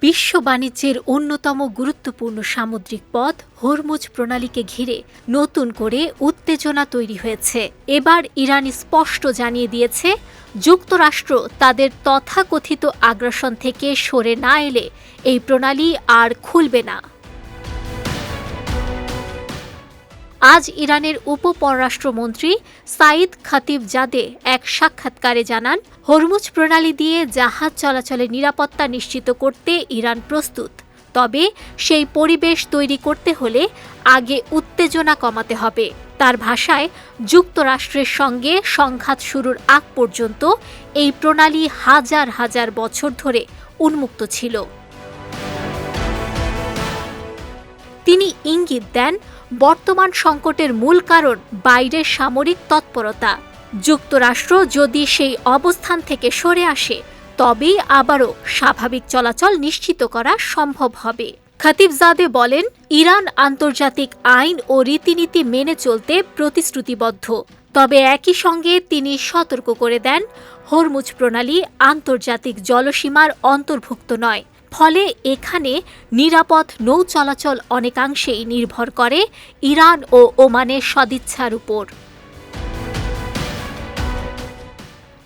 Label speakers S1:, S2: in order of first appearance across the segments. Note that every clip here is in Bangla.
S1: বিশ্ব বাণিজ্যের অন্যতম গুরুত্বপূর্ণ সামুদ্রিক পথ হরমুজ প্রণালীকে ঘিরে নতুন করে উত্তেজনা তৈরি হয়েছে। এবার ইরান স্পষ্ট জানিয়ে দিয়েছে, যুক্তরাষ্ট্র তাদের তথাকথিত আগ্রাসন থেকে সরে না এলে এই প্রণালী আর খুলবে না। আজ ইরানের উপপররাষ্ট্রমন্ত্রী সাঈদ খাতিবজাদে এক সাক্ষাৎকারে জানান, হরমুজ প্রণালী দিয়ে জাহাজ চলাচলের নিরাপত্তা নিশ্চিত করতে ইরান প্রস্তুত। তবে সেই পরিবেশ তৈরি করতে হলে আগে উত্তেজনা কমাতে হবে। তার ভাষায়, যুক্তরাষ্ট্রের সঙ্গে সংঘাত শুরুর আগ পর্যন্ত এই প্রণালী হাজার হাজার বছর ধরে উন্মুক্ত ছিল। তিনি ইঙ্গিত দেন, বর্তমান সংকটের মূল কারণ বাইরের সামরিক তৎপরতা। যুক্তরাষ্ট্র যদি সেই অবস্থান থেকে সরে আসে, তবেই আবারও স্বাভাবিক চলাচল নিশ্চিত করা সম্ভব হবে। খাতিবজাদে বলেন, ইরান আন্তর্জাতিক আইন ও রীতিনীতি মেনে চলতে প্রতিশ্রুতিবদ্ধ। তবে একই সঙ্গে তিনি সতর্ক করে দেন, হরমুজ প্রণালী আন্তর্জাতিক জলসীমার অন্তর্ভুক্ত নয়। ফলে এখানে নিরাপদ নৌ চলাচল অনেকাংশেই নির্ভর করে ইরান ও ওমানের সদিচ্ছার উপর।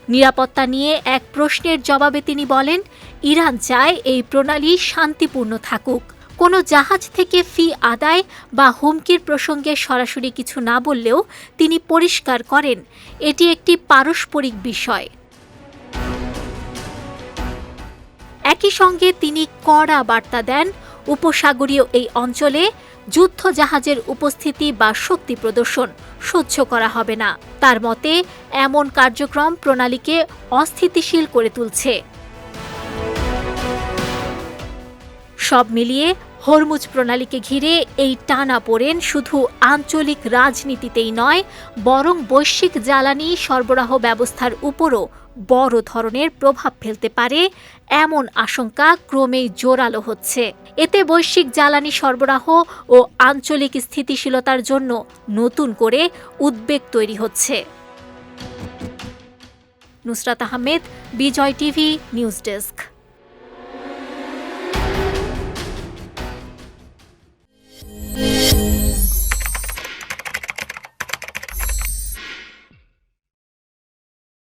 S1: নিরাপত্তা নিয়ে এক প্রশ্নের জবাবে তিনি বলেন, ইরান চায় এই প্রণালী শান্তিপূর্ণ থাকুক। কোনো জাহাজ থেকে ফি আদায় বা হুমকির প্রসঙ্গে সরাসরি কিছু না বললেও তিনি পরিষ্কার করেন, এটি একটি পারস্পরিক বিষয়। একই সঙ্গে তিনি কড়া বার্তা দেন, উপসাগরীয় এই অঞ্চলে যুদ্ধ জাহাজের উপস্থিতি বা শক্তি প্রদর্শন সহ্য করা হবে না। তার মতে, এমন কার্যক্রম প্রণালীকে অস্থিতিশীল করে তুলছে। সব মিলিয়ে হরমুজ প্রণালীকে ঘিরে এই টানাপোড়েন শুধু আঞ্চলিক রাজনীতিতেই নয়, বরং বৈশ্বিক জ্বালানি সরবরাহ ব্যবস্থার উপরও বড় ধরনের প্রভাব ফেলতে পারে এমন আশঙ্কা ক্রমেই জোরালো হচ্ছে। এতে বৈশ্বিক জ্বালানি সরবরাহ ও আঞ্চলিক স্থিতিশীলতার জন্য নতুন করে উদ্বেগ তৈরি হচ্ছে। নুসরাত আহমেদ, বিজয় টিভি, নিউজ ডেস্ক।